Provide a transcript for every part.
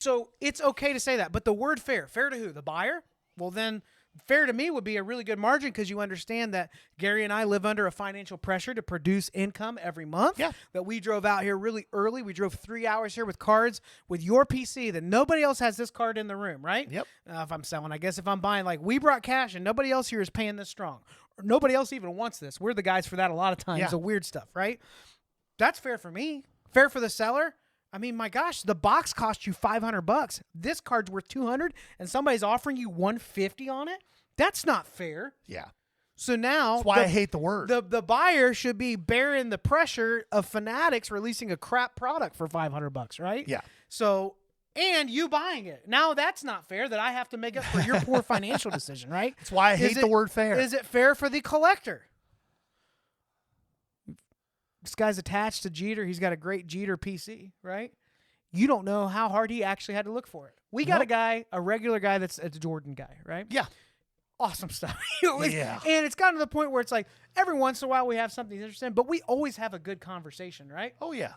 So it's okay to say that. But the word fair, fair to who? The buyer? Well, then fair to me would be a really good margin because you understand that Gary and I live under a financial pressure to produce income every month. Yeah. That we drove out here really early. We drove 3 hours here with cards with your PC that nobody else has this card in the room, right? Yep. If I'm selling, I guess if I'm buying, like we brought cash and nobody else here is paying this strong. Or nobody else even wants this. We're the guys for that a lot of times, Yeah. the weird stuff, right? That's fair for me. Fair for the seller. I mean, my gosh, the box cost you $500. This card's worth $200, and somebody's offering you $150 on it. That's not fair. Yeah. So now, That's why I hate the word. The buyer should be bearing the pressure of Fanatics releasing a crap product for $500, right? Yeah. So, and you buying it. Now that's not fair that I have to make up for your poor financial decision, right? That's why I hate the word fair. Is it fair for the collector? This guy's attached to Jeter. He's got a great Jeter PC, right? You don't know how hard he actually had to look for it. We got a regular guy that's a Jordan guy, right? Yeah. Awesome stuff. Yeah. And it's gotten to the point where it's like every once in a while we have something interesting, but we always have a good conversation, right? Oh, yeah.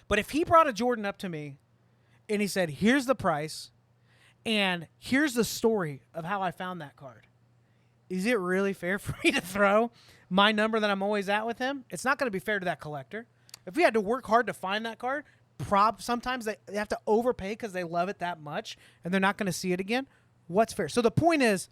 But if he brought a Jordan up to me and he said, here's the price and here's the story of how I found that card, is it really fair for me to throw my number that I'm always at with him? It's not going to be fair to that collector. If we had to work hard to find that card, sometimes they have to overpay because they love it that much and they're not going to see it again. What's fair? So the point is,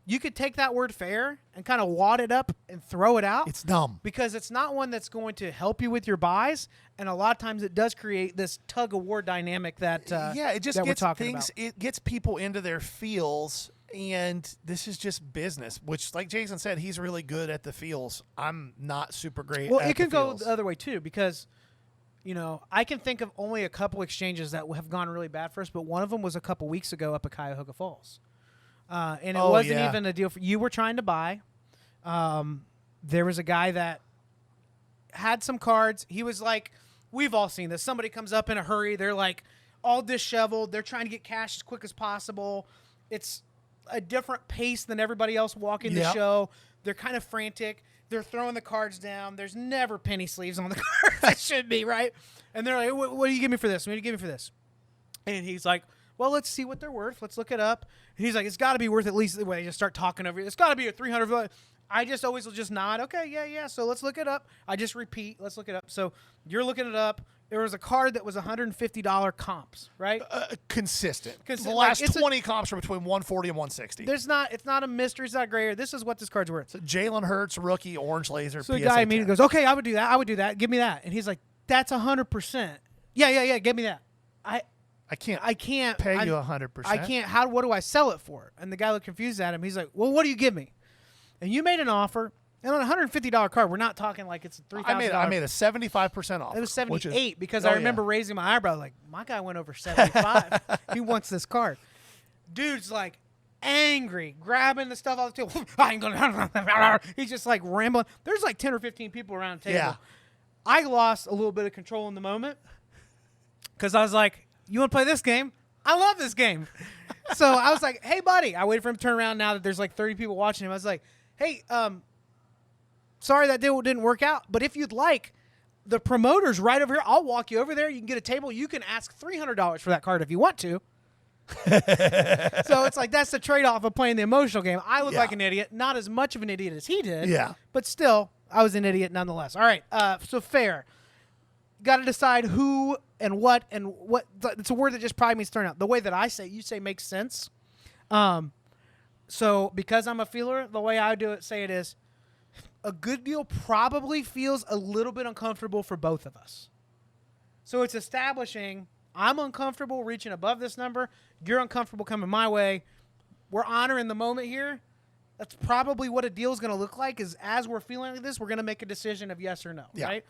you could take that word fair and kind of wad it up and throw it out. It's dumb. Because it's not one that's going to help you with your buys. And a lot of times it does create this tug of war dynamic that it just that gets we're talking things. about. It gets people into their feels, and this is just business. Which, like Jason said, he's really good at the feels. I'm not super great. Well, at it can the go feels. the other way too, because I can think of only a couple exchanges that have gone really bad for us, but one of them was a couple weeks ago up at Cuyahoga Falls. And it wasn't even a deal for you were trying to buy. There was a guy that had some cards. He was like, we've all seen this. Somebody comes up in a hurry. They're like all disheveled. They're trying to get cash as quick as possible. It's a different pace than everybody else walking the show. They're kind of frantic. They're throwing the cards down. There's never penny sleeves on the cards. That should be, right? And they're like, what do you give me for this? What do you give me for this? And he's like, well, let's see what they're worth. Let's look it up. And he's like, it's got to be worth at least, when they just start talking over it, it's got to be a 300. I just always will just nod. Okay, yeah. So let's look it up. I just repeat, let's look it up. So you're looking it up. There was a card that was $150 comps, right? Consistent. The like, last it's 20 comps are between 140 and 160. It's not a mystery. It's not a gray area. This is what this card's worth. So Jalen Hurts, rookie, orange laser. So the PSA guy 10. immediately goes, okay, I would do that. Give me that. And he's like, that's 100%. Yeah. Give me that. I can't pay you 100%. I can't. What do I sell it for? And the guy looked confused at him. He's like, well, what do you give me? And you made an offer. And on a $150 card, we're not talking like it's a $3,000. I made a 75% offer. It was 78 is, because I remember raising my eyebrow like, my guy went over 75. He wants this card. Dude's like angry, grabbing the stuff off the table. I ain't gonna. He's just like rambling. There's like 10 or 15 people around the table. Yeah. I lost a little bit of control in the moment because I was like, you want to play this game? I love this game. So I was like, hey, buddy. I waited for him to turn around now that there's like 30 people watching him. I was like, hey, sorry that deal didn't work out, but if you'd like, the promoter's right over here. I'll walk you over there. You can get a table. You can ask $300 for that card if you want to. So it's like that's the trade-off of playing the emotional game. I look like an idiot, not as much of an idiot as he did. Yeah. But still, I was an idiot nonetheless. All right, so fair. Got to decide who and what. It's a word that just probably means turn out. The way that I say, you say makes sense. So because I'm a feeler, the way I say it is, a good deal probably feels a little bit uncomfortable for both of us. So it's establishing I'm uncomfortable reaching above this number. You're uncomfortable coming my way. We're honoring the moment here. That's probably what a deal is going to look like is as we're feeling like this, we're going to make a decision of yes or no, right?